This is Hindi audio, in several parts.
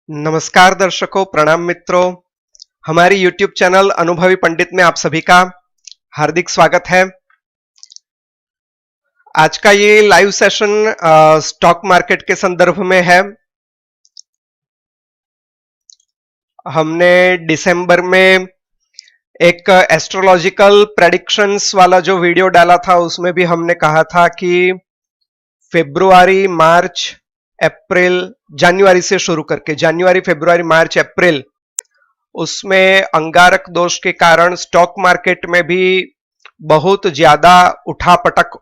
नमस्कार दर्शकों, प्रणाम मित्रों। हमारी YouTube चैनल अनुभवी पंडित में आप सभी का हार्दिक स्वागत है। आज का ये लाइव सेशन स्टॉक मार्केट के संदर्भ में है। हमने दिसंबर में एक एस्ट्रोलॉजिकल प्रेडिक्शंस वाला जो वीडियो डाला था, उसमें भी हमने कहा था कि फरवरी, मार्च, अप्रैल, जनवरी से शुरू करके जनवरी, फरवरी, मार्च, अप्रैल, उसमें अंगारक दोष के कारण स्टॉक मार्केट में भी बहुत ज्यादा उठापटक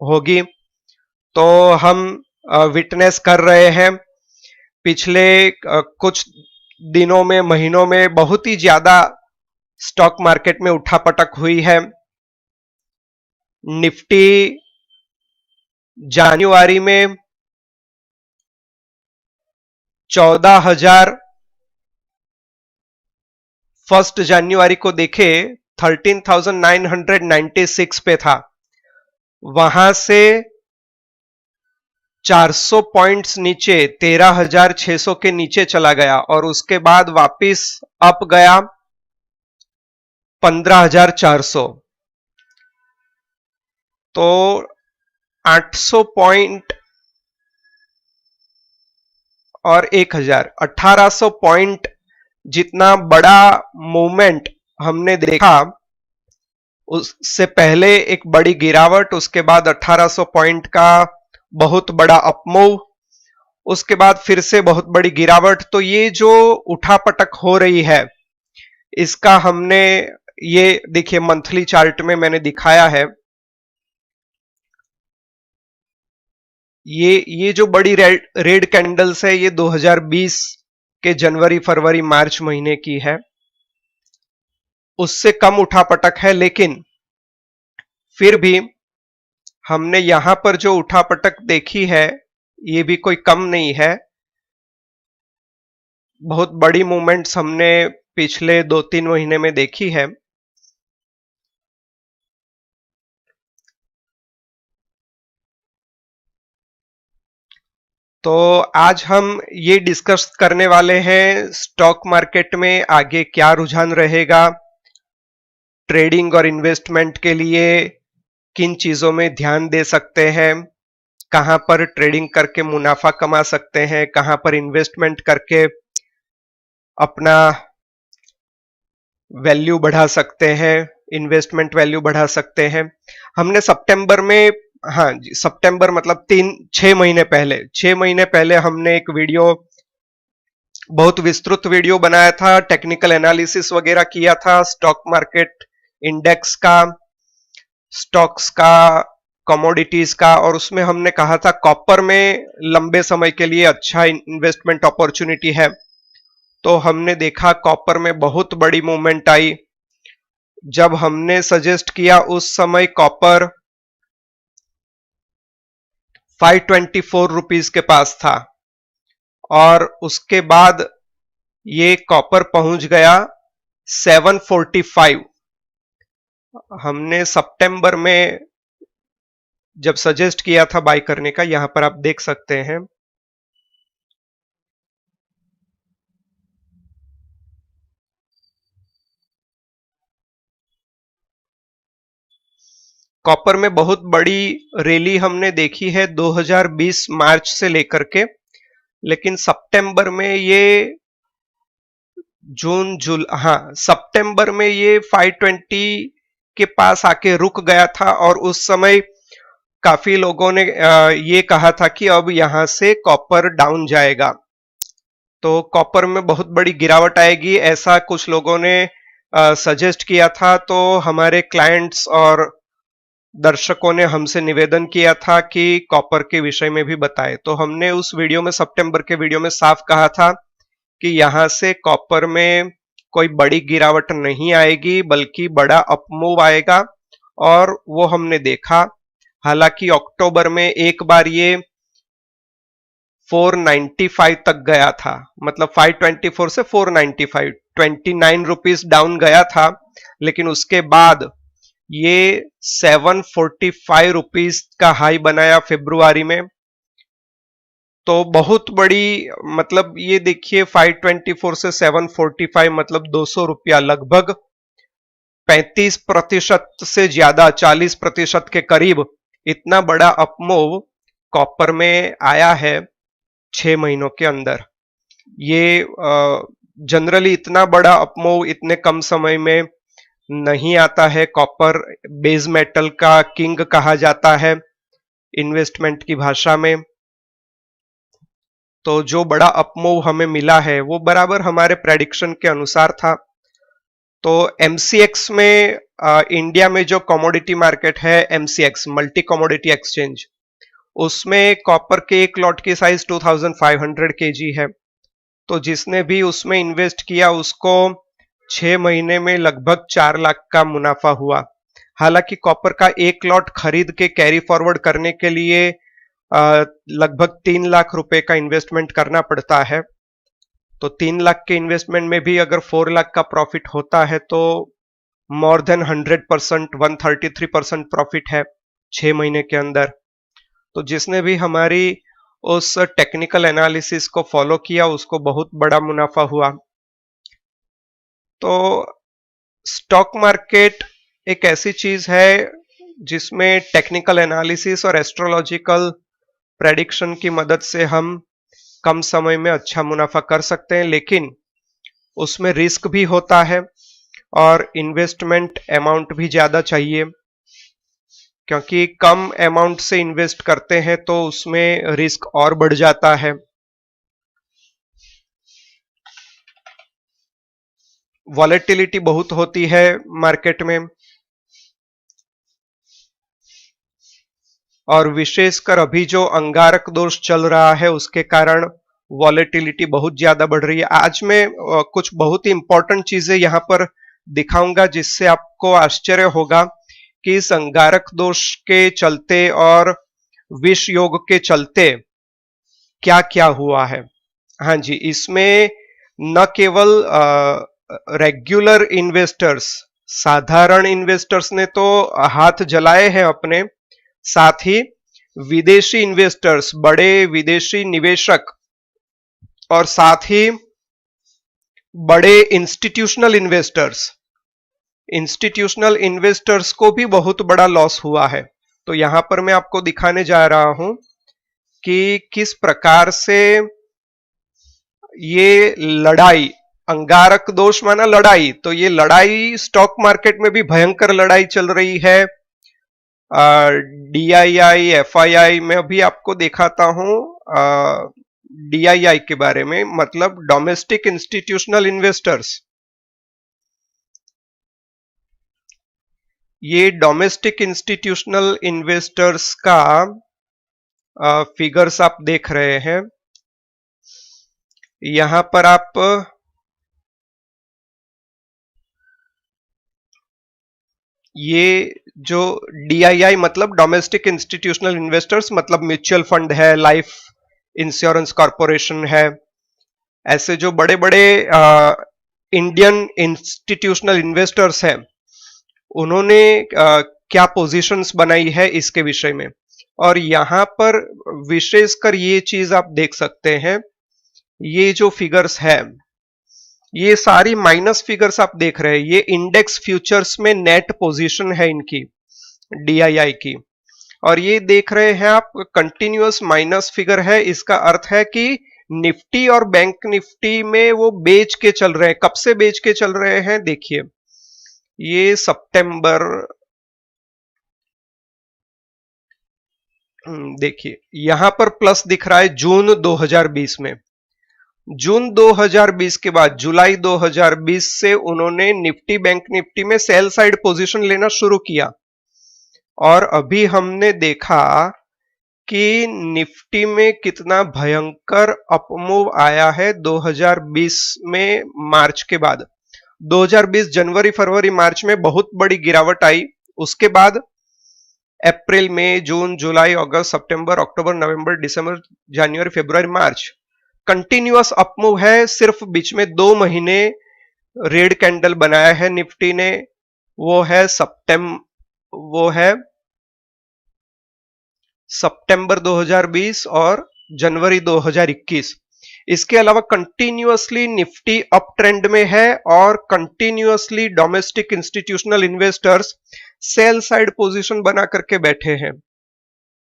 होगी। तो हम विटनेस कर रहे हैं। पिछले कुछ दिनों में, महीनों में बहुत ही ज्यादा स्टॉक मार्केट में उठापटक हुई है। निफ्टी जनवरी में 14,000, 1 जनवरी को देखे 13,996 पे था। वहां से 400 पॉइंट्स नीचे 13,600 के नीचे चला गया और उसके बाद वापस अप गया 15,400। तो 800 पॉइंट और 1,000, 1,800 पॉइंट जितना बड़ा मूवमेंट हमने देखा। उससे पहले एक बड़ी गिरावट, उसके बाद 1,800 पॉइंट का बहुत बड़ा अपमूव, उसके बाद फिर से बहुत बड़ी गिरावट। तो ये जो उठापटक हो रही है, इसका हमने, ये देखिए मंथली चार्ट में मैंने दिखाया है। ये जो बड़ी रेड कैंडल्स है, ये 2020 के जनवरी, फरवरी, मार्च महीने की है। उससे कम उठापटक है, लेकिन फिर भी हमने यहां पर जो उठापटक देखी है, ये भी कोई कम नहीं है। बहुत बड़ी मूवमेंट्स हमने पिछले 2-3 महीने में देखी है। तो आज हम ये डिस्कस करने वाले हैं स्टॉक मार्केट में आगे क्या रुझान रहेगा, ट्रेडिंग और इन्वेस्टमेंट के लिए किन चीजों में ध्यान दे सकते हैं, कहां पर ट्रेडिंग करके मुनाफा कमा सकते हैं, कहां पर इन्वेस्टमेंट करके अपना वैल्यू बढ़ा सकते हैं, इन्वेस्टमेंट वैल्यू बढ़ा सकते हैं। हमने सितंबर में, हाँ जी, सितंबर मतलब 6 महीने पहले, 6 महीने पहले हमने एक वीडियो, बहुत विस्तृत वीडियो बनाया था, टेक्निकल एनालिसिस वगैरह किया था स्टॉक मार्केट, इंडेक्स का, स्टॉक्स का, कमोडिटीज का। और उसमें हमने कहा था कॉपर में लंबे समय के लिए अच्छा इन्वेस्टमेंट अपॉर्चुनिटी है। तो हमने देखा कॉपर में बहुत बड़ी मूवमेंट आई। जब हमने सजेस्ट किया उस समय कॉपर 524 रुपीस के पास था और उसके बाद ये कॉपर पहुंच गया 745। हमने सितंबर में जब सजेस्ट किया था बाय करने का, यहां पर आप देख सकते हैं कॉपर में बहुत बड़ी रैली हमने देखी है 2020 मार्च से लेकर के। लेकिन सितंबर में ये हाँ, सितंबर में ये 520 के पास आके रुक गया था और उस समय काफी लोगों ने ये कहा था कि अब यहां से कॉपर डाउन जाएगा, तो कॉपर में बहुत बड़ी गिरावट आएगी, ऐसा कुछ लोगों ने सजेस्ट किया था। तो हमारे क्लाइंट्स और दर्शकों ने हमसे निवेदन किया था कि कॉपर के विषय में भी बताएं। तो हमने उस वीडियो में, सितंबर के वीडियो में साफ कहा था कि यहां से कॉपर में कोई बड़ी गिरावट नहीं आएगी, बल्कि बड़ा अपमूव आएगा, और वो हमने देखा। हालांकि अक्टूबर में एक बार ये 495 तक गया था, मतलब 524 से 495, 29 रुपीस डाउन गया था। लेकिन उसके बाद ये 745 रुपीस का हाई बनाया फरवरी में। तो बहुत बड़ी, मतलब ये देखिए 524 से 745, मतलब 200 रुपया, लगभग 35% से ज्यादा, 40% के करीब इतना बड़ा अपमूव कॉपर में आया है 6 महीनों के अंदर। ये जनरली इतना बड़ा अपमूव इतने कम समय में नहीं आता है। कॉपर बेस मेटल का किंग कहा जाता है इन्वेस्टमेंट की भाषा में। तो जो बड़ा अपमूव हमें मिला है वो बराबर हमारे प्रेडिक्शन के अनुसार था। तो एमसीएक्स में इंडिया में जो कमोडिटी मार्केट है एमसीएक्स, मल्टी कमोडिटी एक्सचेंज, उसमें कॉपर के एक लॉट की साइज 2500 केजी है। तो जिसने भी उसमें इन्वेस्ट किया उसको 6 महीने में लगभग 4 लाख का मुनाफा हुआ। हालांकि कॉपर का एक लॉट खरीद के कैरी फॉरवर्ड करने के लिए लगभग 3 लाख रुपए का इन्वेस्टमेंट करना पड़ता है। तो 3 लाख के इन्वेस्टमेंट में भी अगर 4 लाख का प्रॉफिट होता है तो मोर देन 100%, 133% प्रॉफिट है 6 महीने के अंदर। तो जिसने भी हमारी उस टेक्निकल एनालिसिस को फॉलो किया उसको बहुत बड़ा मुनाफा हुआ। तो स्टॉक मार्केट एक ऐसी चीज है जिसमें टेक्निकल एनालिसिस और एस्ट्रोलॉजिकल प्रेडिक्शन की मदद से हम कम समय में अच्छा मुनाफा कर सकते हैं, लेकिन उसमें रिस्क भी होता है और इन्वेस्टमेंट अमाउंट भी ज्यादा चाहिए, क्योंकि कम अमाउंट से इन्वेस्ट करते हैं तो उसमें रिस्क और बढ़ जाता है। वॉलेटिलिटी बहुत होती है मार्केट में, और विशेषकर अभी जो अंगारक दोष चल रहा है उसके कारण वॉलेटिलिटी बहुत ज्यादा बढ़ रही है। आज मैं कुछ बहुत ही इंपॉर्टेंट चीजें यहां पर दिखाऊंगा जिससे आपको आश्चर्य होगा कि इस अंगारक दोष के चलते और विष योग के चलते क्या क्या हुआ है। हाँ जी, इसमें न केवल रेगुलर इन्वेस्टर्स, साधारण इन्वेस्टर्स ने तो हाथ जलाए हैं अपने, साथ ही विदेशी इन्वेस्टर्स, बड़े विदेशी निवेशक, और साथ ही बड़े इंस्टीट्यूशनल इन्वेस्टर्स को भी बहुत बड़ा लॉस हुआ है। तो यहां पर मैं आपको दिखाने जा रहा हूं कि किस प्रकार से ये लड़ाई, अंगारक दोष माना लड़ाई, तो ये लड़ाई स्टॉक मार्केट में भी भयंकर लड़ाई चल रही है। डीआईआई, एफआईआई में अभी आपको दिखाता हूं डीआईआई के बारे में, मतलब डोमेस्टिक इंस्टीट्यूशनल इन्वेस्टर्स। ये डोमेस्टिक इंस्टीट्यूशनल इन्वेस्टर्स का फिगर्स आप देख रहे हैं। यहां पर आप ये जो डीआईआई मतलब डोमेस्टिक इंस्टीट्यूशनल इन्वेस्टर्स, मतलब म्यूचुअल फंड है, लाइफ इंश्योरेंस कॉरपोरेशन है, ऐसे जो बड़े बड़े इंडियन इंस्टीट्यूशनल इन्वेस्टर्स हैं, उन्होंने क्या पोजीशंस बनाई है इसके विषय में। और यहां पर विशेषकर ये चीज आप देख सकते हैं, ये जो फिगर्स है ये सारी माइनस फिगर्स आप देख रहे हैं, ये इंडेक्स फ्यूचर्स में नेट पोजीशन है इनकी, डीआईआई की। और ये देख रहे हैं आप कंटिन्यूअस माइनस फिगर है, इसका अर्थ है कि निफ्टी और बैंक निफ्टी में वो बेच के चल रहे हैं। कब से बेच के चल रहे हैं देखिए, ये सितंबर, देखिए यहां पर प्लस दिख रहा है जून 2020 में। जून 2020 के बाद जुलाई 2020 से उन्होंने निफ्टी बैंक निफ्टी में सेल साइड पोजीशन लेना शुरू किया, और अभी हमने देखा कि निफ्टी में कितना भयंकर अपमूव आया है 2020 में मार्च के बाद। 2020 जनवरी फरवरी मार्च में बहुत बड़ी गिरावट आई, उसके बाद अप्रैल मई जून जुलाई अगस्त सितंबर अक्टूबर नवंबर दिसंबर जनवरी फरवरी मार्च कंटिन्यूअस अपमूव है। सिर्फ बीच में 2 महीने रेड कैंडल बनाया है निफ्टी ने, वो है सितंबर 2020 और जनवरी 2021। इसके अलावा कंटिन्यूअसली निफ्टी अप ट्रेंड में है और continuously domestic institutional investors sell side position बना करके बैठे हैं।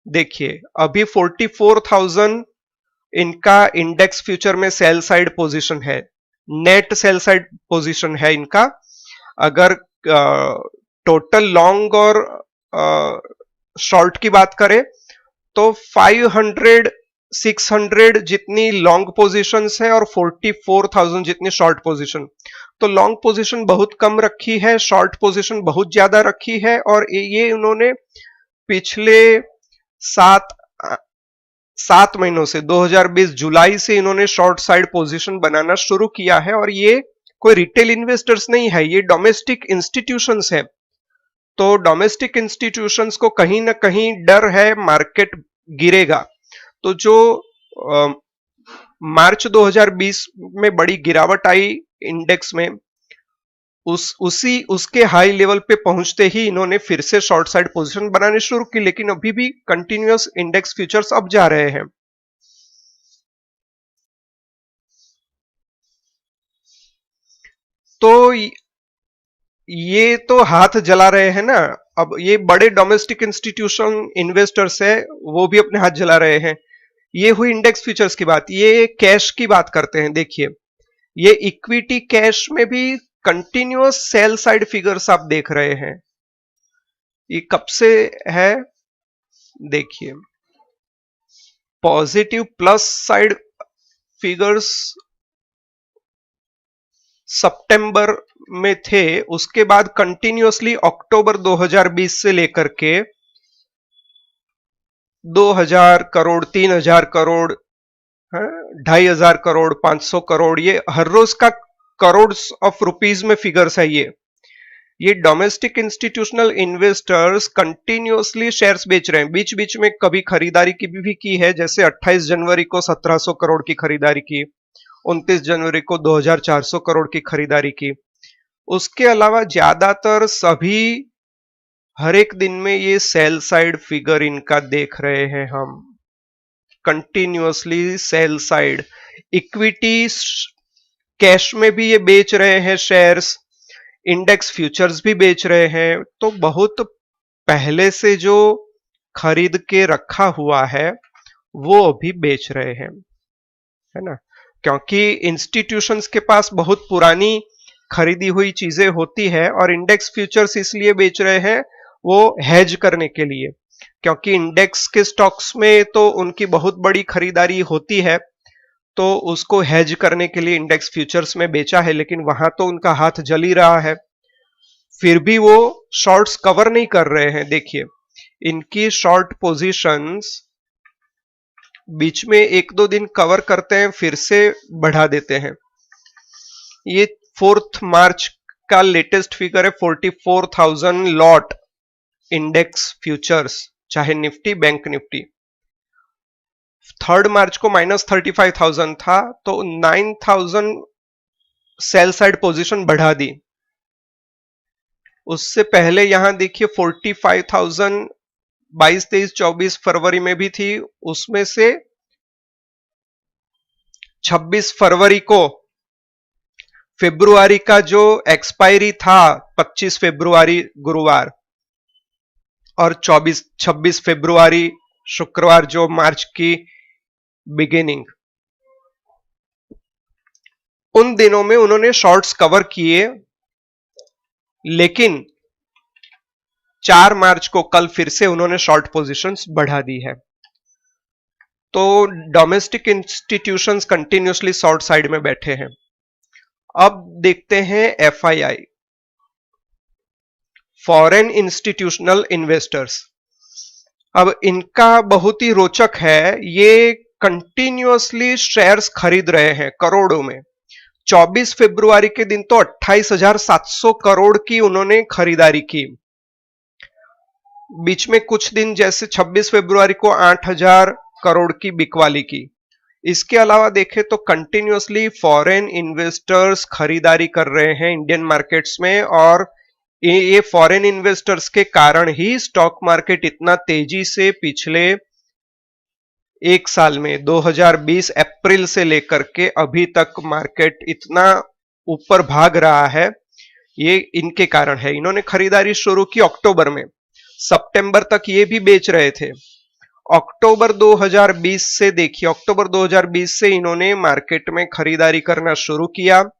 देखिए अभी 44,000 इनका इंडेक्स फ्यूचर में सेल साइड पोजीशन है, नेट सेल साइड पोजीशन है इनका। अगर टोटल लॉन्ग और शॉर्ट की बात करें तो 500 600 जितनी लॉन्ग पोजीशंस है और 44,000 जितनी शॉर्ट पोजीशन। तो लॉन्ग पोजीशन बहुत कम रखी है, शॉर्ट पोजीशन बहुत ज्यादा रखी है, और ये उन्होंने पिछले 7 महीनों से 2020 जुलाई से इन्होंने शॉर्ट साइड पोजीशन बनाना शुरू किया है। और ये कोई रिटेल इन्वेस्टर्स नहीं है, ये डोमेस्टिक इंस्टीट्यूशंस है। तो डोमेस्टिक इंस्टीट्यूशंस को कहीं ना कहीं डर है मार्केट गिरेगा। तो जो मार्च 2020 में बड़ी गिरावट आई इंडेक्स में, उसके हाई लेवल पे पहुंचते ही इन्होंने फिर से शॉर्ट साइड पोजीशन बनानी शुरू की, लेकिन अभी भी कंटिन्यूअस इंडेक्स फ्यूचर्स अब जा रहे हैं। तो ये तो हाथ जला रहे हैं ना। अब ये बड़े डोमेस्टिक इंस्टीट्यूशन इन्वेस्टर्स है, वो भी अपने हाथ जला रहे हैं। ये हुई इंडेक्स फ्यूचर्स की बात। ये कैश की बात करते हैं। देखिए ये इक्विटी कैश में भी कंटिन्यूअस सेल साइड फिगर्स आप देख रहे हैं। ये कब से है? देखिए पॉजिटिव प्लस साइड फिगर्स सितंबर में थे, उसके बाद कंटिन्यूअसली अक्टूबर 2020 से लेकर के 2000 करोड़, 3000 करोड़, 2500 करोड़, 500 करोड़, ये हर रोज का करोड़ ऑफ रुपीज में फिगर्स है। ये domestic institutional investors continuously shares बेच रहे हैं। बीच बीच में कभी खरीदारी की भी की है, जैसे 28 जनवरी को 1700 करोड़ की खरीदारी की, 29 जनवरी को 2400 करोड़ की खरीदारी की। उसके अलावा ज्यादातर सभी हर एक दिन में ये सेल साइड फिगर इनका देख रहे हैं हम, continuously sell side. Equity cash में भी ये बेच रहे हैं शेयर्स, इंडेक्स फ्यूचर्स भी बेच रहे हैं। तो बहुत पहले से जो खरीद के रखा हुआ है वो अभी बेच रहे हैं, है ना। क्योंकि इंस्टीट्यूशंस के पास बहुत पुरानी खरीदी हुई चीजें होती है, और इंडेक्स फ्यूचर्स इसलिए बेच रहे हैं वो हेज करने के लिए। क्योंकि इंडेक्स के स्टॉक्स में तो उनकी बहुत बड़ी खरीदारी होती है, तो उसको हेज करने के लिए इंडेक्स फ्यूचर्स में बेचा है। लेकिन वहां तो उनका हाथ जल ही रहा है, फिर भी वो शॉर्ट्स कवर नहीं कर रहे हैं। देखिए इनकी शॉर्ट पोजीशंस बीच में 1-2 दिन कवर करते हैं, फिर से बढ़ा देते हैं। ये 4 मार्च का लेटेस्ट फिगर है, 44,000 लॉट इंडेक्स फ्यूचर्स, चाहे निफ्टी बैंक निफ्टी। 3 मार्च को -35,000 था, तो 9,000 सेल साइड पोजीशन बढ़ा दी। उससे पहले यहां देखिए 45,000 22, 23, 24 फरवरी में भी थी। उसमें से 26 फरवरी को फरवरी का जो एक्सपायरी था 25 फरवरी गुरुवार, और 26 फरवरी शुक्रवार जो मार्च की बिगिनिंग, उन दिनों में उन्होंने शॉर्ट्स कवर किए। लेकिन 4 मार्च को कल फिर से उन्होंने शॉर्ट पोजीशंस बढ़ा दी है। तो domestic institutions continuously short side में बैठे हैं। अब देखते हैं एफआईआई, फॉरेन इंस्टीट्यूशनल इन्वेस्टर्स। अब इनका बहुत ही रोचक है, ये कंटिन्यूअसली शेयर्स खरीद रहे हैं करोड़ों में। 24 फरवरी के दिन तो 28,700 करोड़ की उन्होंने खरीदारी की। बीच में कुछ दिन जैसे 26 फरवरी को 8,000 करोड़ की बिकवाली की। इसके अलावा देखें तो कंटिन्यूअसली फॉरेन इन्वेस्टर्स खरीदारी कर रहे हैं इंडियन मार्केट्स में, और ये फॉरेन इन्वेस्टर्स के कारण ही स्टॉक मार्केट इतना तेजी से पिछले एक साल में 2020 अप्रैल से लेकर के अभी तक मार्केट इतना ऊपर भाग रहा है, ये इनके कारण है। इन्होंने खरीदारी शुरू की अक्टूबर में, सितंबर तक ये भी बेच रहे थे। अक्टूबर 2020 से देखिए, अक्टूबर 2020 से इन्होंने मार्केट में खरीदारी करना शुरू किया।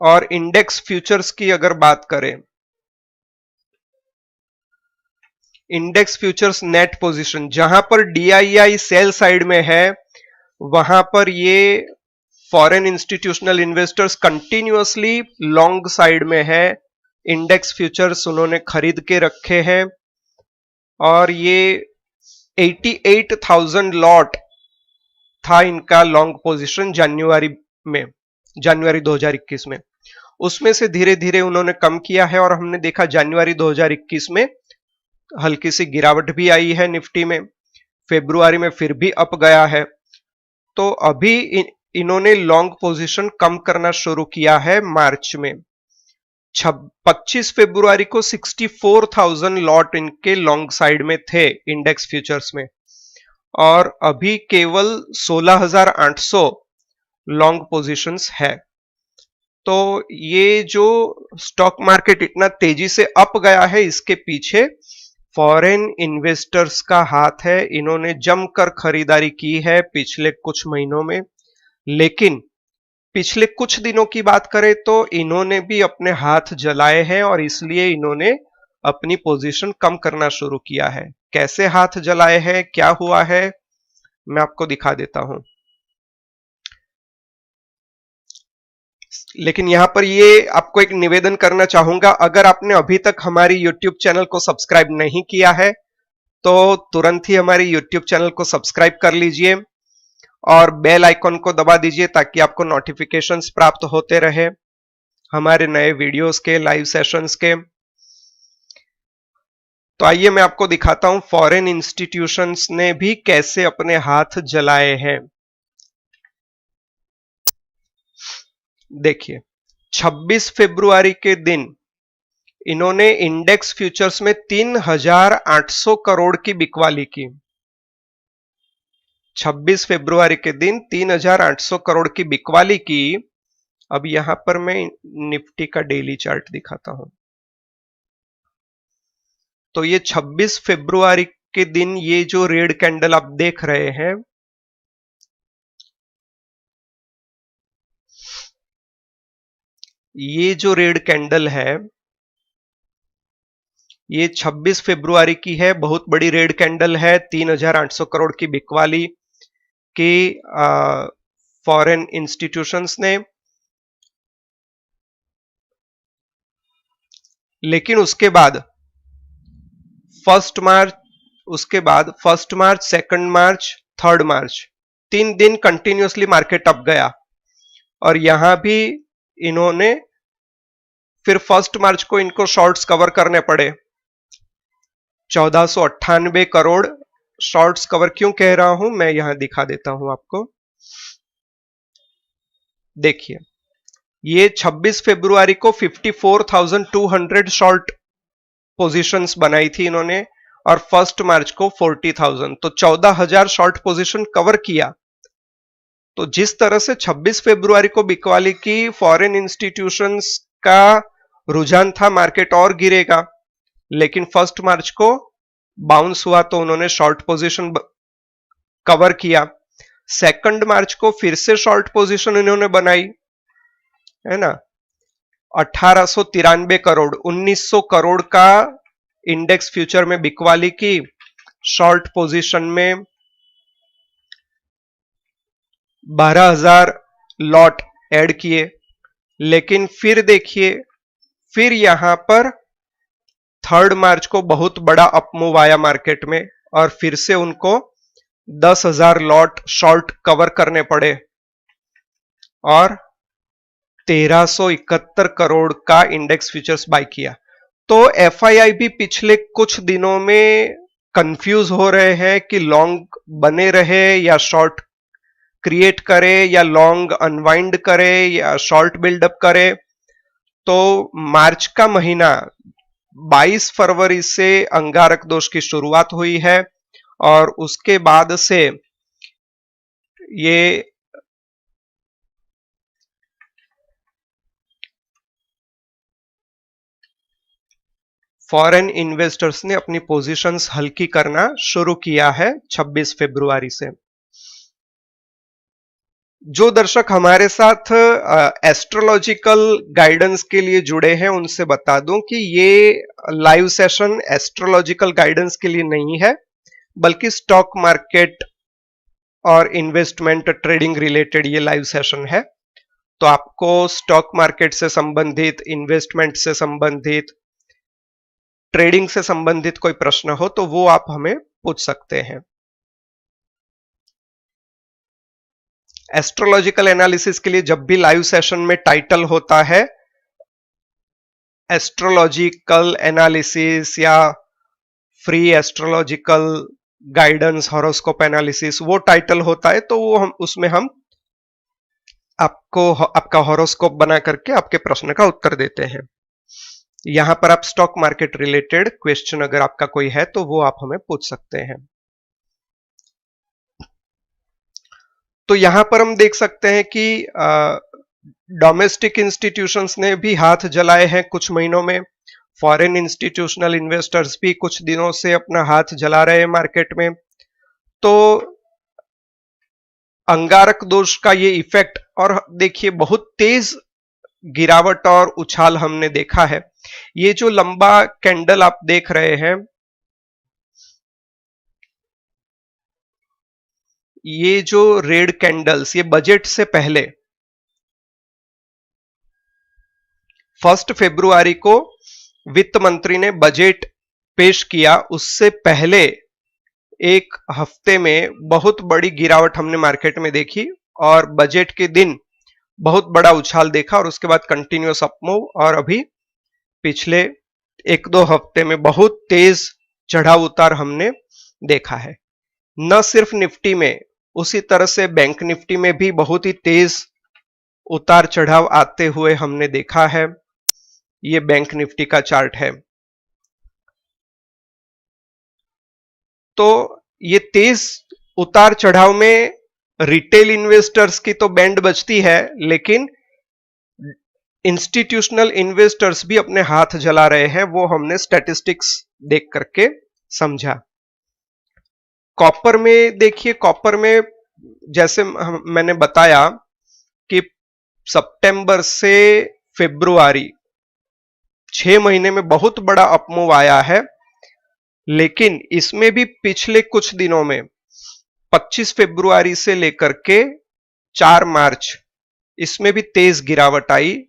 और इंडेक्स फ्यूचर्स की अगर बात करें, इंडेक्स फ्यूचर्स नेट पोजीशन, जहां पर डीआईआई सेल साइड में है, वहां पर ये foreign institutional investors continuously long side में है। इंडेक्स फ्यूचर्स उन्होंने खरीद के रखे हैं और ये 88,000 लॉट था इनका लॉन्ग पोजीशन जनवरी 2021 में। उसमें से धीरे धीरे उन्होंने कम किया है और हमने देखा जनवरी 2021 में हल्की सी गिरावट भी आई है निफ्टी में, फरवरी में फिर भी अप गया है। तो अभी इन्होंने लॉन्ग पोजीशन कम करना शुरू किया है मार्च में। 25 फरवरी को 64,000 लॉट इनके लॉन्ग साइड में थे इंडेक्स फ्यूचर्स में, और अभी केवल 16,800 लॉन्ग पोजीशंस है। तो ये जो स्टॉक मार्केट इतना तेजी से अप गया है, इसके पीछे फॉरेन इन्वेस्टर्स का हाथ है। इन्होंने जमकर खरीदारी की है पिछले कुछ महीनों में, लेकिन पिछले कुछ दिनों की बात करें तो इन्होंने भी अपने हाथ जलाए हैं और इसलिए इन्होंने अपनी पोजीशन कम करना शुरू किया है। कैसे हाथ जलाए हैं, क्या हुआ है, मैं आपको दिखा देता हूं। लेकिन यहां पर ये आपको एक निवेदन करना चाहूंगा, अगर आपने अभी तक हमारी YouTube चैनल को सब्सक्राइब नहीं किया है तो तुरंत ही हमारी YouTube चैनल को सब्सक्राइब कर लीजिए और बेल आइकॉन को दबा दीजिए ताकि आपको नोटिफिकेशंस प्राप्त होते रहे हमारे नए वीडियोस के, लाइव सेशंस के। तो आइए मैं आपको दिखाता हूं फॉरेन इंस्टीट्यूशंस ने भी कैसे अपने हाथ जलाए हैं। देखिए, 26 फरवरी के दिन इन्होंने इंडेक्स फ्यूचर्स में 3,800 करोड़ की बिकवाली की। 26 फरवरी के दिन 3,800 करोड़ की बिकवाली की। अब यहां पर मैं निफ्टी का डेली चार्ट दिखाता हूं। तो ये 26 फरवरी के दिन ये जो रेड कैंडल आप देख रहे हैं, ये जो रेड कैंडल है ये 26 फरवरी की है। बहुत बड़ी रेड कैंडल है। 3,800 करोड़ की बिकवाली की फॉरेन इंस्टीट्यूशंस ने। लेकिन उसके बाद फर्स्ट मार्च, सेकंड मार्च, थर्ड मार्च, 3 दिन कंटिन्यूअसली मार्केट अप गया और यहां भी इन्होंने फिर फर्स्ट मार्च को इनको शॉर्ट्स कवर करने पड़े। 1498 करोड़ शॉर्ट्स कवर। क्यों कह रहा हूं मैं यहां दिखा देता हूं आपको। देखिए, ये 26 फरवरी को 54,200 शॉर्ट पोजीशंस बनाई थी इन्होंने और फर्स्ट मार्च को 40,000, तो 14,000 शॉर्ट पोजीशन कवर किया। तो जिस तरह से 26 फरवरी को बिकवाली की फॉरेन इंस्टीट्यूशंस का रुझान था मार्केट और गिरेगा, लेकिन फर्स्ट मार्च को बाउंस हुआ तो उन्होंने शॉर्ट पोजीशन कवर किया। सेकंड मार्च को फिर से शॉर्ट पोजीशन इन्होंने बनाई, है ना। 1893 करोड़, 1900 करोड़ का इंडेक्स फ्यूचर में बिकवाली की, शॉर्ट पोजीशन में 12,000 लॉट ऐड किए। लेकिन फिर देखिए, फिर यहां पर थर्ड मार्च को बहुत बड़ा अपमूव आया मार्केट में और फिर से उनको 10,000 लॉट शॉर्ट कवर करने पड़े और 1371 करोड़ का इंडेक्स फ्यूचर्स बाय किया। तो एफआईआई भी पिछले कुछ दिनों में कंफ्यूज हो रहे हैं कि लॉन्ग बने रहे या शॉर्ट क्रिएट करे या लॉन्ग अनवाइंड करे या शॉर्ट बिल्डअप करे। तो मार्च का महीना 22 फरवरी से अंगारक दोष की शुरुआत हुई है और उसके बाद से ये फॉरेन इन्वेस्टर्स ने अपनी पोजीशंस हल्की करना शुरू किया है 26 फरवरी से। जो दर्शक हमारे साथ एस्ट्रोलॉजिकल गाइडेंस के लिए जुड़े हैं उनसे बता दूं कि ये लाइव सेशन एस्ट्रोलॉजिकल गाइडेंस के लिए नहीं है, बल्कि स्टॉक मार्केट और इन्वेस्टमेंट ट्रेडिंग रिलेटेड ये लाइव सेशन है। तो आपको स्टॉक मार्केट से संबंधित, इन्वेस्टमेंट से संबंधित, ट्रेडिंग से संबंधित कोई प्रश्न हो तो वो आप हमें पूछ सकते हैं। एस्ट्रोलॉजिकल एनालिसिस के लिए जब भी लाइव सेशन में टाइटल होता है एस्ट्रोलॉजिकल एनालिसिस या free astrological guidance, horoscope analysis, वो टाइटल होता है तो वो उसमें हम आपको आपका हॉरोस्कोप बना करके आपके प्रश्न का उत्तर देते हैं। यहां पर आप स्टॉक मार्केट रिलेटेड क्वेश्चन अगर आपका कोई है तो वो आप हमें पूछ सकते हैं। तो यहां पर हम देख सकते हैं कि डोमेस्टिक इंस्टीट्यूशंस ने भी हाथ जलाए हैं कुछ महीनों में, फॉरेन इंस्टीट्यूशनल इन्वेस्टर्स भी कुछ दिनों से अपना हाथ जला रहे हैं मार्केट में। तो अंगारक दोष का ये इफेक्ट, और देखिए बहुत तेज गिरावट और उछाल हमने देखा है। ये जो लंबा कैंडल आप देख रहे हैं, ये जो रेड कैंडल्स, ये बजट से पहले 1 फरवरी को वित्त मंत्री ने बजट पेश किया, उससे पहले एक हफ्ते में बहुत बड़ी गिरावट हमने मार्केट में देखी और बजट के दिन बहुत बड़ा उछाल देखा और उसके बाद कंटिन्यूअस अपमूव, और अभी पिछले 1-2 हफ्ते में बहुत तेज चढ़ाव उतार हमने देखा है। न सिर्फ निफ्टी में, उसी तरह से बैंक निफ्टी में भी बहुत ही तेज उतार चढ़ाव आते हुए हमने देखा है। ये बैंक निफ्टी का चार्ट है। तो ये तेज उतार चढ़ाव में रिटेल इन्वेस्टर्स की तो बैंड बजती है, लेकिन इंस्टीट्यूशनल इन्वेस्टर्स भी अपने हाथ जला रहे हैं, वो हमने स्टैटिस्टिक्स देख करके समझा। कॉपर में देखिए, कॉपर में जैसे मैंने बताया कि सितंबर से फरवरी 6 महीने में बहुत बड़ा अपमूव आया है, लेकिन इसमें भी पिछले कुछ दिनों में 25 फरवरी से लेकर के 4 मार्च इसमें भी तेज गिरावट आई।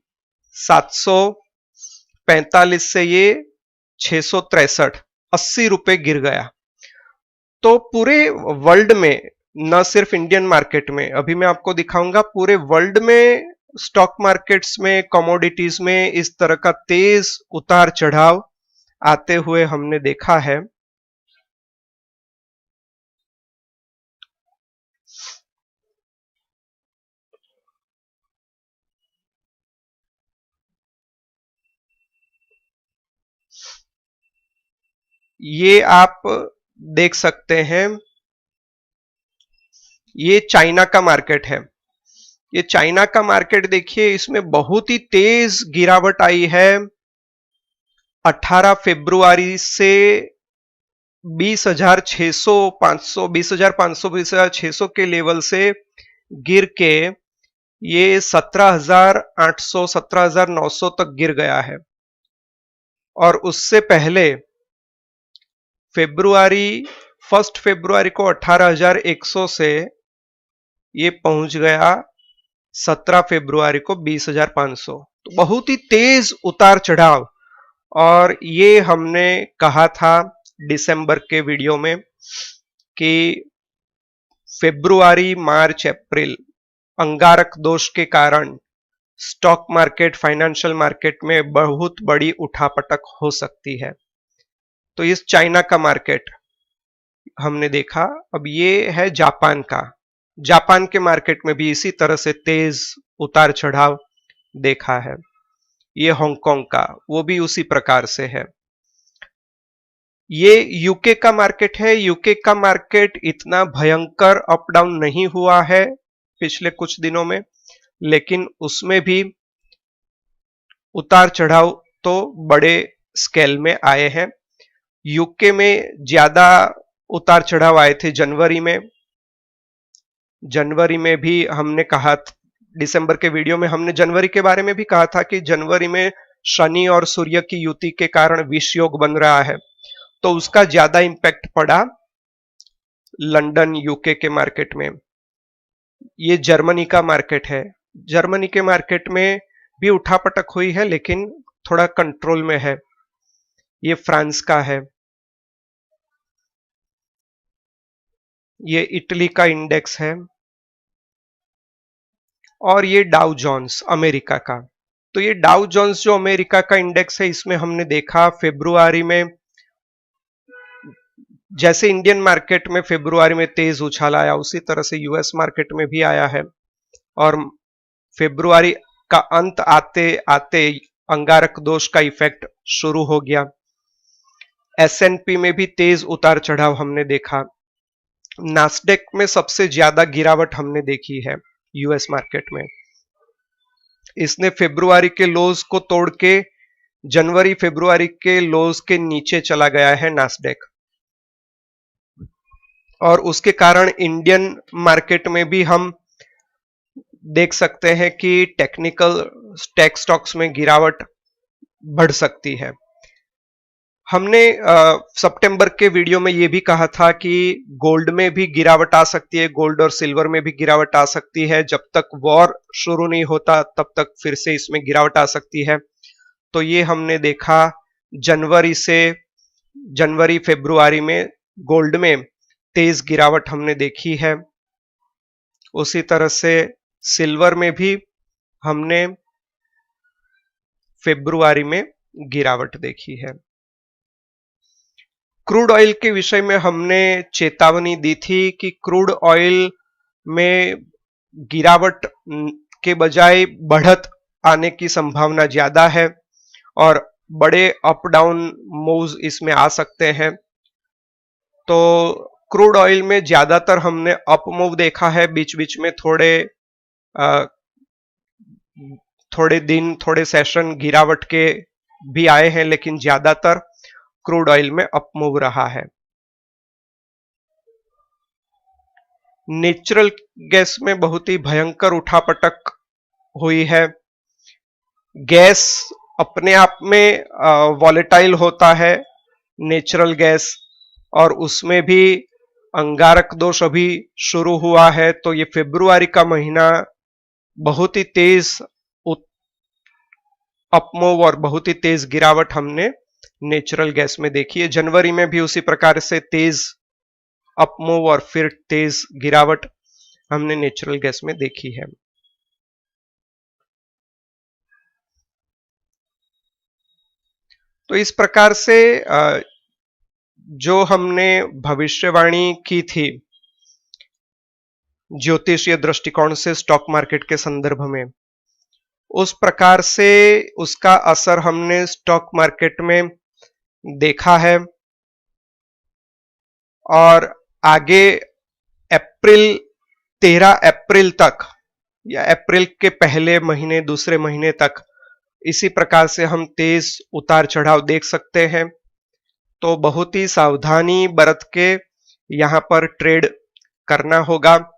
745 से ये 663, 80 रुपए गिर गया। तो पूरे वर्ल्ड में, न सिर्फ इंडियन मार्केट में, अभी मैं आपको दिखाऊंगा, पूरे वर्ल्ड में स्टॉक मार्केट्स में, कमोडिटीज में इस तरह का तेज उतार चढ़ाव आते हुए हमने देखा है। ये आप देख सकते हैं, ये चाइना का मार्केट है। ये चाइना का मार्केट देखिए, इसमें बहुत ही तेज गिरावट आई है। 18 फरवरी से 20,600, 500, 20,500, 20,600 के लेवल से गिर के ये 17,800, 17,900 तक गिर गया है। और उससे पहले फरवरी 1 फरवरी को 18,100 से ये पहुंच गया 17 फरवरी को 20,500। तो बहुत ही तेज उतार चढ़ाव। और ये हमने कहा था दिसंबर के वीडियो में कि फरवरी, मार्च, अप्रैल अंगारक दोष के कारण स्टॉक मार्केट, फाइनेंशियल मार्केट में बहुत बड़ी उठापटक हो सकती है। तो इस चाइना का मार्केट हमने देखा। अब ये है जापान का। जापान के मार्केट में भी इसी तरह से तेज उतार चढ़ाव देखा है। ये हांगकांग का, वो भी उसी प्रकार से है। ये यूके का मार्केट है। यूके का मार्केट इतना भयंकर अप डाउन नहीं हुआ है पिछले कुछ दिनों में, लेकिन उसमें भी उतार चढ़ाव तो बड़े स्केल में आए हैं। यूके में ज्यादा उतार चढ़ाव आए थे जनवरी में। जनवरी में भी हमने कहा, दिसंबर के वीडियो में हमने जनवरी के बारे में भी कहा था कि जनवरी में शनि और सूर्य की युति के कारण विष योग बन रहा है, तो उसका ज्यादा इंपैक्ट पड़ा लंदन यूके के मार्केट में। ये जर्मनी का मार्केट है। जर्मनी के मार्केट में भी उठापटक हुई है, लेकिन थोड़ा कंट्रोल में है। ये फ्रांस का है। ये इटली का इंडेक्स है, और ये डाउ जोन्स अमेरिका का। तो ये डाउ जोन्स जो अमेरिका का इंडेक्स है, इसमें हमने देखा फरवरी में, जैसे इंडियन मार्केट में फरवरी में तेज उछाल आया, उसी तरह से यूएस मार्केट में भी आया है। और फरवरी का अंत आते आते अंगारक दोष का इफेक्ट शुरू हो गया। एसएनपी में भी तेज उतार चढ़ाव हमने देखा। नास्डेक में सबसे ज्यादा गिरावट हमने देखी है यूएस मार्केट में। इसने फरवरी के लोज को तोड़ के जनवरी फरवरी के लोज के नीचे चला गया है नास्डेक, और उसके कारण इंडियन मार्केट में भी हम देख सकते हैं कि टेक्निकल टेक स्टॉक्स में गिरावट बढ़ सकती है। हमने सितंबर के वीडियो में यह भी कहा था कि गोल्ड में भी गिरावट आ सकती है, गोल्ड और सिल्वर में भी गिरावट आ सकती है। जब तक वॉर शुरू नहीं होता तब तक फिर से इसमें गिरावट आ सकती है। तो ये हमने देखा जनवरी फरवरी में गोल्ड में तेज गिरावट हमने देखी है। उसी तरह से सिल्वर में भी हमने फरवरी में गिरावट देखी है। क्रूड ऑयल के विषय में हमने चेतावनी दी थी कि क्रूड ऑयल में गिरावट के बजाय बढ़त आने की संभावना ज्यादा है, और बड़े अप डाउन मूव्स इसमें आ सकते हैं। तो क्रूड ऑयल में ज्यादातर हमने अप मूव देखा है। बीच बीच में थोड़े सेशन गिरावट के भी आए हैं, लेकिन ज्यादातर क्रूड ऑयल में अप मूव रहा है। नेचुरल गैस में बहुत ही भयंकर उठापटक हुई है। गैस अपने आप में वॉलेटाइल होता है, नेचुरल गैस, और उसमें भी अंगारक दोष अभी शुरू हुआ है। तो ये फरवरी का महीना बहुत ही तेज अपमूव और बहुत ही तेज गिरावट हमने नेचुरल गैस में देखी है। जनवरी में भी उसी प्रकार से तेज अपमूव और फिर तेज गिरावट हमने नेचुरल गैस में देखी है। तो इस प्रकार से जो हमने भविष्यवाणी की थी ज्योतिषीय दृष्टिकोण से स्टॉक मार्केट के संदर्भ में, उस प्रकार से उसका असर हमने स्टॉक मार्केट में देखा है। और आगे 13 अप्रैल तक या अप्रैल के पहले महीने दूसरे महीने तक इसी प्रकार से हम तेज उतार चढ़ाव देख सकते हैं। तो बहुत ही सावधानी बरत के यहां पर ट्रेड करना होगा।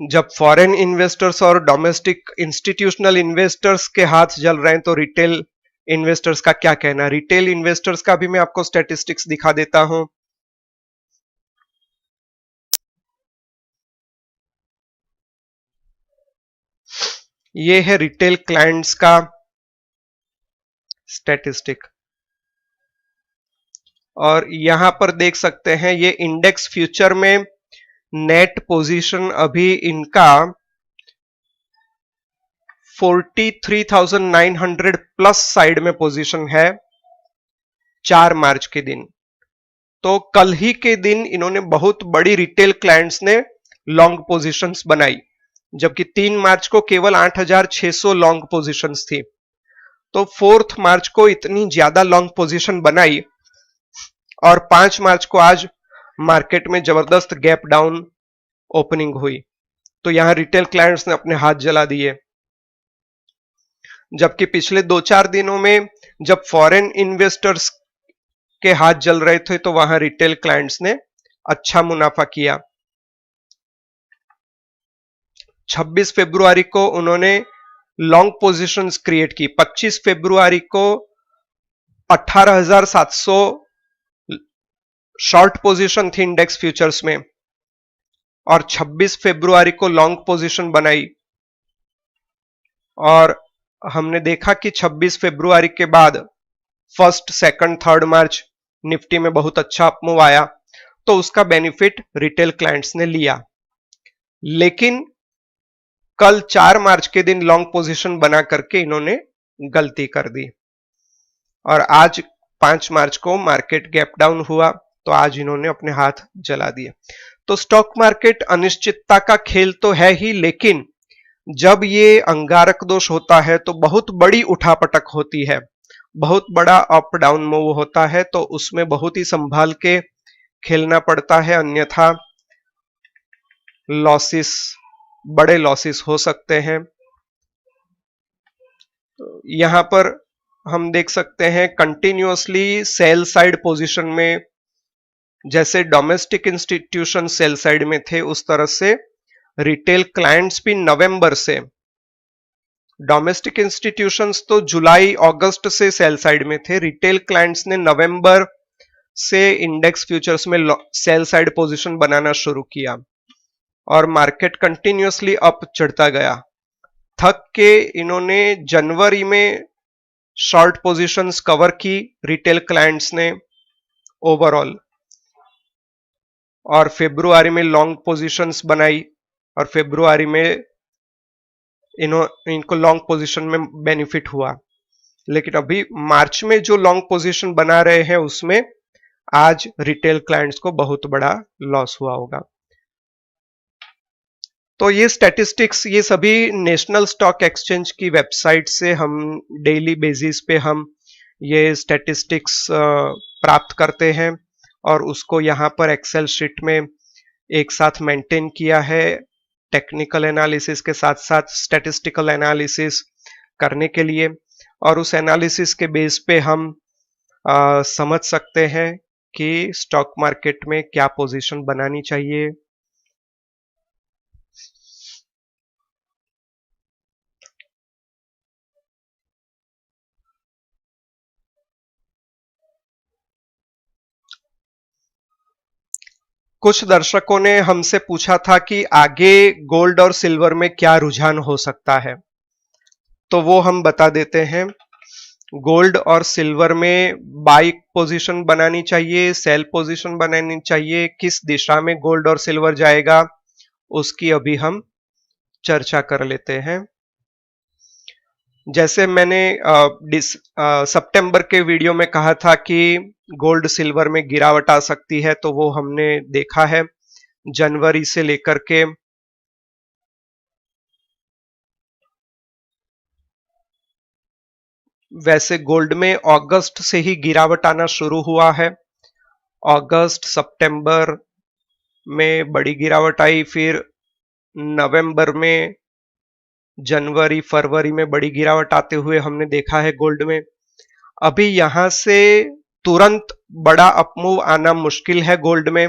जब फॉरेन इन्वेस्टर्स और डोमेस्टिक इंस्टीट्यूशनल इन्वेस्टर्स के हाथ जल रहे हैं, तो रिटेल इन्वेस्टर्स का क्या कहना। रिटेल इन्वेस्टर्स का भी मैं आपको स्टैटिस्टिक्स दिखा देता हूं। ये है रिटेल क्लाइंट्स का स्टैटिस्टिक, और यहां पर देख सकते हैं ये इंडेक्स फ्यूचर में नेट पोजीशन अभी इनका 43,900 प्लस साइड में पोजीशन है 4 मार्च के दिन। तो कल ही के दिन इन्होंने बहुत बड़ी रिटेल क्लाइंट्स ने लॉन्ग पोजीशंस बनाई, जबकि 3 मार्च को केवल 8,600 लॉन्ग पोजीशंस थी। तो 4 मार्च को इतनी ज्यादा लॉन्ग पोजीशन बनाई और 5 मार्च को आज मार्केट में जबरदस्त गैप डाउन ओपनिंग हुई, तो यहां रिटेल क्लाइंट्स ने अपने हाथ जला दिए। जबकि पिछले 2-4 दिनों में जब फॉरेन इन्वेस्टर्स के हाथ जल रहे थे तो वहां रिटेल क्लाइंट्स ने अच्छा मुनाफा किया। 26 फरवरी को उन्होंने लॉन्ग पोजीशंस क्रिएट की। 25 फरवरी को 18,700 शॉर्ट पोजीशन थी इंडेक्स फ्यूचर्स में और 26 फरवरी को लॉन्ग पोजीशन बनाई और हमने देखा कि 26 फरवरी के बाद first, second, third March Nifty में बहुत अच्छा अपमूव आया, तो उसका बेनिफिट रिटेल क्लाइंट्स ने लिया। लेकिन कल 4 मार्च के दिन लॉन्ग पोजीशन बना करके इन्होंने गलती कर दी और आज 5 मार्च को मार्केट गैप डाउन हुआ, तो आज इन्होंने अपने हाथ जला दिए। तो स्टॉक मार्केट अनिश्चितता का खेल तो है ही, लेकिन जब ये अंगारक दोष होता है तो बहुत बड़ी उठापटक होती है, बहुत बड़ा अप डाउन मूव होता है, तो उसमें बहुत ही संभाल के खेलना पड़ता है, अन्यथा लॉसेस, बड़े लॉसेस हो सकते हैं। यहां पर हम देख सकते हैं कंटिन्यूअसली सेल साइड पोजीशन में, जैसे डोमेस्टिक इंस्टीट्यूशन सेल साइड में थे उस तरह से रिटेल क्लाइंट्स भी नवंबर से, डोमेस्टिक इंस्टीट्यूशंस तो जुलाई अगस्त से सेल साइड में थे, रिटेल क्लाइंट्स ने नवंबर से इंडेक्स फ्यूचर्स में सेल साइड पोजीशन बनाना शुरू किया और मार्केट कंटिन्यूअसली अप चढ़ता गया। थक के इन्होंने जनवरी में शॉर्ट पोजीशंस कवर की रिटेल क्लाइंट्स ने ओवरऑल, और फरवरी में लॉन्ग पोजीशंस बनाई और फरवरी में इनको लॉन्ग पोजीशन में बेनिफिट हुआ। लेकिन अभी मार्च में जो लॉन्ग पोजीशन बना रहे हैं उसमें आज रिटेल क्लाइंट्स को बहुत बड़ा लॉस हुआ होगा। तो ये स्टैटिस्टिक्स, ये सभी नेशनल स्टॉक एक्सचेंज की वेबसाइट से हम डेली बेसिस पे हम ये स्टैटिस्टिक्स प्राप्त करते हैं और उसको यहाँ पर एक्सेल शीट में एक साथ मेंटेन किया है, टेक्निकल एनालिसिस के साथ साथ स्टैटिस्टिकल एनालिसिस करने के लिए, और उस एनालिसिस के बेस पे हम समझ सकते हैं कि स्टॉक मार्केट में क्या पोजीशन बनानी चाहिए। कुछ दर्शकों ने हमसे पूछा था कि आगे गोल्ड और सिल्वर में क्या रुझान हो सकता है, तो वो हम बता देते हैं। गोल्ड और सिल्वर में बाई पोजीशन बनानी चाहिए, सेल पोजीशन बनानी चाहिए, किस दिशा में गोल्ड और सिल्वर जाएगा उसकी अभी हम चर्चा कर लेते हैं। जैसे मैंने सितंबर के वीडियो में कहा था कि गोल्ड सिल्वर में गिरावट आ सकती है, तो वो हमने देखा है जनवरी से लेकर के वैसे गोल्ड में अगस्त से ही गिरावट आना शुरू हुआ है। अगस्त सितंबर में बड़ी गिरावट आई, फिर नवंबर में, जनवरी फरवरी में बड़ी गिरावट आते हुए हमने देखा है गोल्ड में। अभी यहां से तुरंत बड़ा अपमूव आना मुश्किल है गोल्ड में।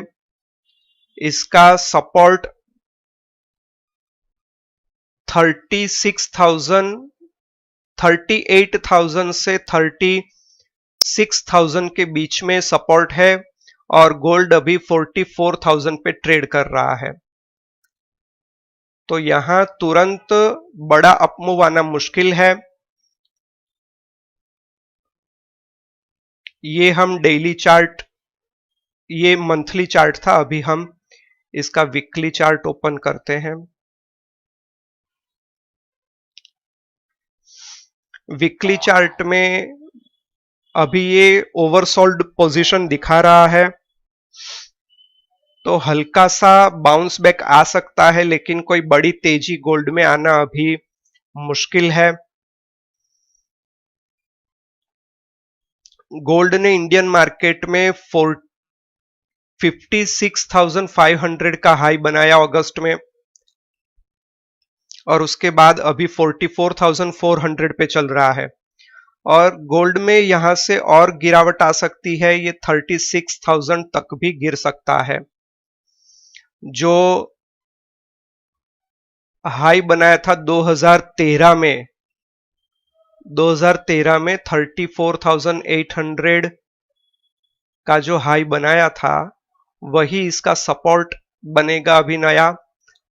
इसका सपोर्ट 36,000, 38,000 से 36,000 के बीच में सपोर्ट है और गोल्ड अभी 44,000 पे ट्रेड कर रहा है, तो यहां तुरंत बड़ा अपमूव आना मुश्किल है। ये हम डेली चार्ट, ये मंथली चार्ट था, अभी हम इसका वीकली चार्ट ओपन करते हैं। वीकली चार्ट में अभी ये ओवरसोल्ड पोजीशन दिखा रहा है, तो हल्का सा बाउंस बैक आ सकता है, लेकिन कोई बड़ी तेजी गोल्ड में आना अभी मुश्किल है। गोल्ड ने इंडियन मार्केट में 56,500 का हाई बनाया अगस्त में, और उसके बाद अभी 44,400 पे चल रहा है। और गोल्ड में यहां से और गिरावट आ सकती है, ये 36,000 तक भी गिर सकता है। जो हाई बनाया था 2013 में, 34,800 का जो हाई बनाया था वही इसका सपोर्ट बनेगा अभी नया।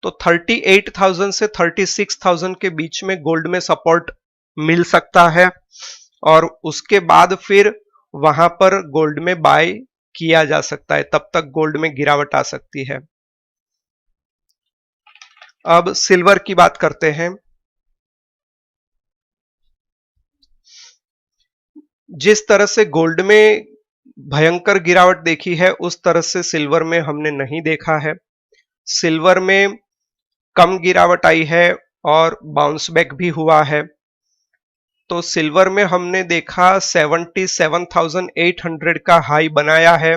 तो 38,000 से 36,000 के बीच में गोल्ड में सपोर्ट मिल सकता है, और उसके बाद फिर वहां पर गोल्ड में बाय किया जा सकता है, तब तक गोल्ड में गिरावट आ सकती है। अब सिल्वर की बात करते हैं। जिस तरह से गोल्ड में भयंकर गिरावट देखी है, उस तरह से सिल्वर में हमने नहीं देखा है। सिल्वर में कम गिरावट आई है और बाउंस बैक भी हुआ है। तो सिल्वर में हमने देखा 77,800 का हाई बनाया है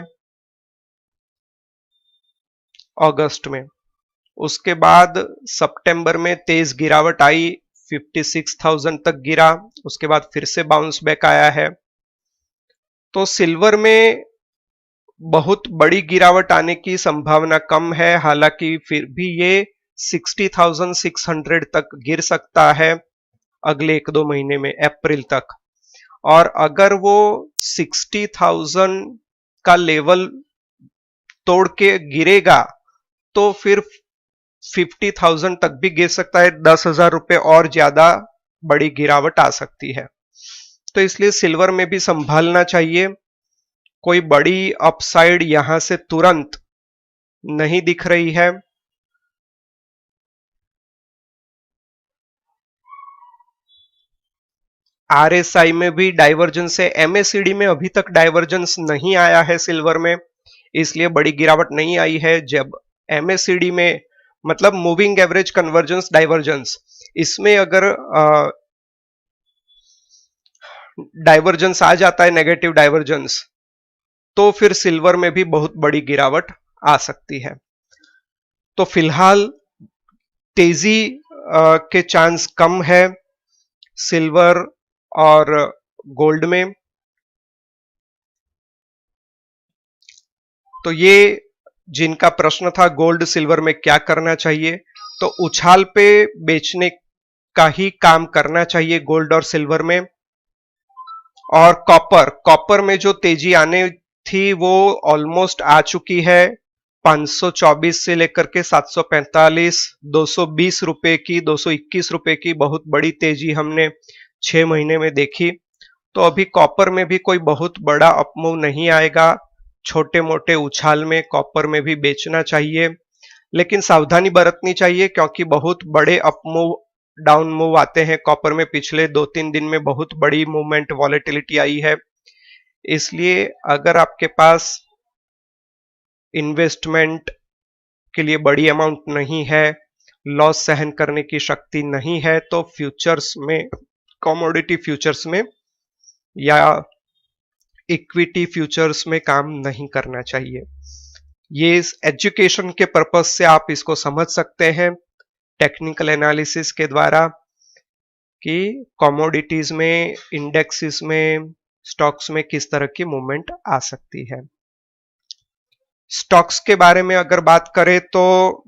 अगस्त में। उसके बाद सितंबर में तेज गिरावट आई, 56,000 तक गिरा, उसके बाद फिर से बाउंस बैक आया है। तो सिल्वर में बहुत बड़ी गिरावट आने की संभावना कम है, हालांकि फिर भी ये 60,600 तक गिर सकता है अगले 1-2 महीने में, अप्रैल तक। और अगर वो 60,000 का लेवल तोड़ के गिरेगा तो फिर 50,000 तक भी गिर सकता है, 10,000 रुपए और ज्यादा बड़ी गिरावट आ सकती है। तो इसलिए सिल्वर में भी संभालना चाहिए। कोई बड़ी अपसाइड यहां से तुरंत नहीं दिख रही है। आरएसआई में भी डाइवर्जेंस है, एमएसीडी में अभी तक डाइवर्जेंस नहीं आया है सिल्वर में, इसलिए बड़ी गिरावट नहीं आई है। जब एमएसीडी में, मतलब मूविंग एवरेज कन्वर्जेंस डाइवर्जेंस, इसमें अगर डाइवर्जेंस आ जाता है, नेगेटिव डाइवर्जेंस, तो फिर सिल्वर में भी बहुत बड़ी गिरावट आ सकती है। तो फिलहाल तेजी के चांस कम है सिल्वर और गोल्ड में। तो ये जिनका प्रश्न था गोल्ड सिल्वर में क्या करना चाहिए, तो उछाल पे बेचने का ही काम करना चाहिए गोल्ड और सिल्वर में। और कॉपर, कॉपर में जो तेजी आने थी वो ऑलमोस्ट आ चुकी है। 524 से लेकर के 745, 220 रुपए की, 221 रुपए की बहुत बड़ी तेजी हमने 6 महीने में देखी। तो अभी कॉपर में भी कोई बहुत बड़ा अपमूव नहीं आएगा, छोटे मोटे उछाल में कॉपर में भी बेचना चाहिए, लेकिन सावधानी बरतनी चाहिए क्योंकि बहुत बड़े अपमूव, डाउन मूव आते हैं कॉपर में। पिछले 2-3 दिन में बहुत बड़ी मूवमेंट, वॉलेटिलिटी आई है। इसलिए अगर आपके पास इन्वेस्टमेंट के लिए बड़ी अमाउंट नहीं है, लॉस सहन करने की शक्ति नहीं है, तो फ्यूचर्स में, कमोडिटी फ्यूचर्स में या इक्विटी फ्यूचर्स में काम नहीं करना चाहिए। ये एजुकेशन के पर्पस से आप इसको समझ सकते हैं टेक्निकल एनालिसिस के द्वारा कि कमोडिटीज में, इंडेक्सेस में, स्टॉक्स में किस तरह की मूवमेंट आ सकती है। स्टॉक्स के बारे में अगर बात करें तो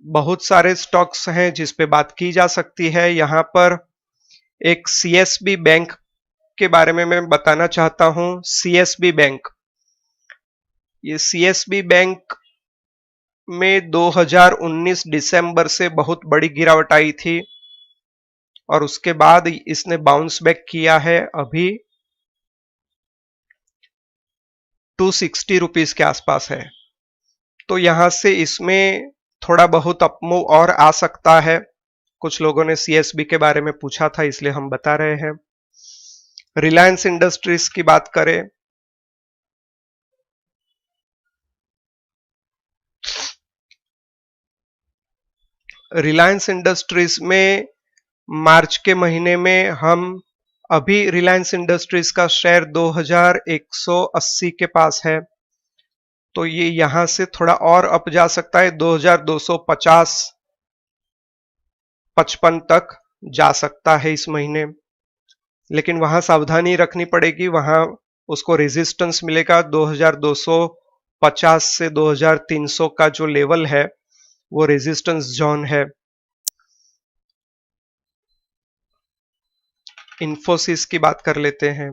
बहुत सारे स्टॉक्स हैं जिस पे बात की जा सकती है। यहां पर एक सीएसबी बैंक के बारे में मैं बताना चाहता हूं। सीएसबी बैंक, ये सीएसबी बैंक में 2019 दिसंबर से बहुत बड़ी गिरावट आई थी और उसके बाद इसने बाउंस बैक किया है, अभी 260 रुपीस के आसपास है। तो यहां से इसमें थोड़ा बहुत अपमूव और आ सकता है। कुछ लोगों ने सीएसबी के बारे में पूछा था, इसलिए हम बता रहे हैं। रिलायंस इंडस्ट्रीज की बात करें, रिलायंस इंडस्ट्रीज में मार्च के महीने में हम अभी रिलायंस इंडस्ट्रीज का शेयर 2180 के पास है, तो ये यहां से थोड़ा और अप जा सकता है, 2250 55 तक जा सकता है इस महीने। लेकिन वहां सावधानी रखनी पड़ेगी, वहां उसको रेजिस्टेंस मिलेगा 2250 से 2300 का जो लेवल है वो रेजिस्टेंस जोन है। इन्फोसिस की बात कर लेते हैं।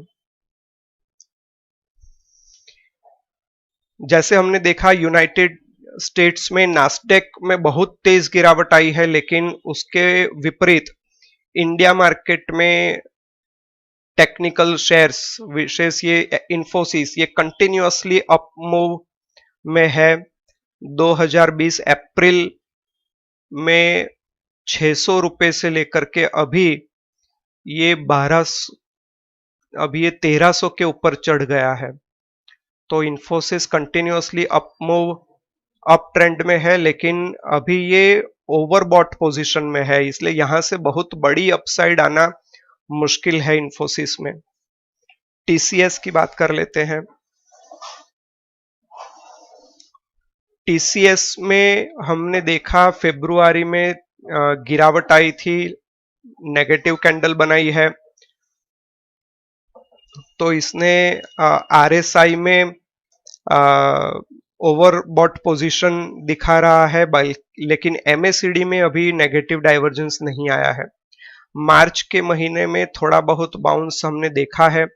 जैसे हमने देखा यूनाइटेड स्टेट्स में नास्डेक में बहुत तेज गिरावट आई है, लेकिन उसके विपरीत इंडिया मार्केट में टेक्निकल शेयर्स विशेष ये इन्फोसिस ये कंटिन्यूअसली अप मूव में है। 2020 अप्रैल में 600 रुपए से लेकर के अभी ये 1300 के ऊपर चढ़ गया है। तो Infosys continuously up move up trend में है, लेकिन अभी ये ओवरबॉट पोजीशन में है, इसलिए यहां से बहुत बड़ी अपसाइड आना मुश्किल है इन्फोसिस में। टीसीएस की बात कर लेते हैं। टीसीएस में हमने देखा फरवरी में गिरावट आई थी, नेगेटिव कैंडल बनाई है, तो इसने आरएसआई में ओवरबॉट पोजीशन दिखा रहा है, लेकिन एमएसीडी में अभी नेगेटिव डाइवर्जेंस नहीं आया है। मार्च के महीने में थोड़ा बहुत बाउंस हमने देखा है,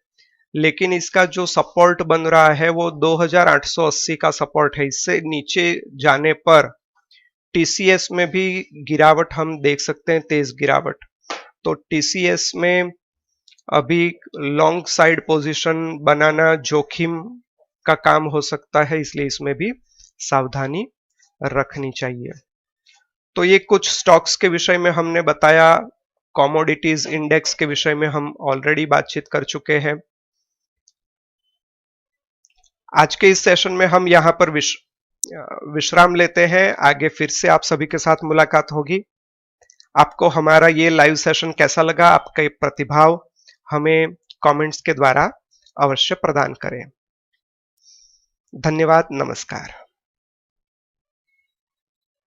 लेकिन इसका जो सपोर्ट बन रहा है वो 2880 का सपोर्ट है। इससे नीचे जाने पर टीसीएस में भी गिरावट हम देख सकते हैं, तेज गिरावट। तो टीसीएस में अभी लॉन्ग साइड पोजीशन बनाना जोखिम का काम हो सकता है, इसलिए इसमें भी सावधानी रखनी चाहिए। तो ये कुछ स्टॉक्स के विषय में हमने बताया, कमोडिटीज इंडेक्स के विषय में हम ऑलरेडी बातचीत कर चुके हैं। आज के इस सेशन में हम यहां पर विश्राम लेते हैं, आगे फिर से आप सभी के साथ मुलाकात होगी। आपको हमारा ये लाइव सेशन कैसा लगा, आपका प्रतिभाव हमें कमेंट्स के द्वारा अवश्य प्रदान करें। धन्यवाद, नमस्कार।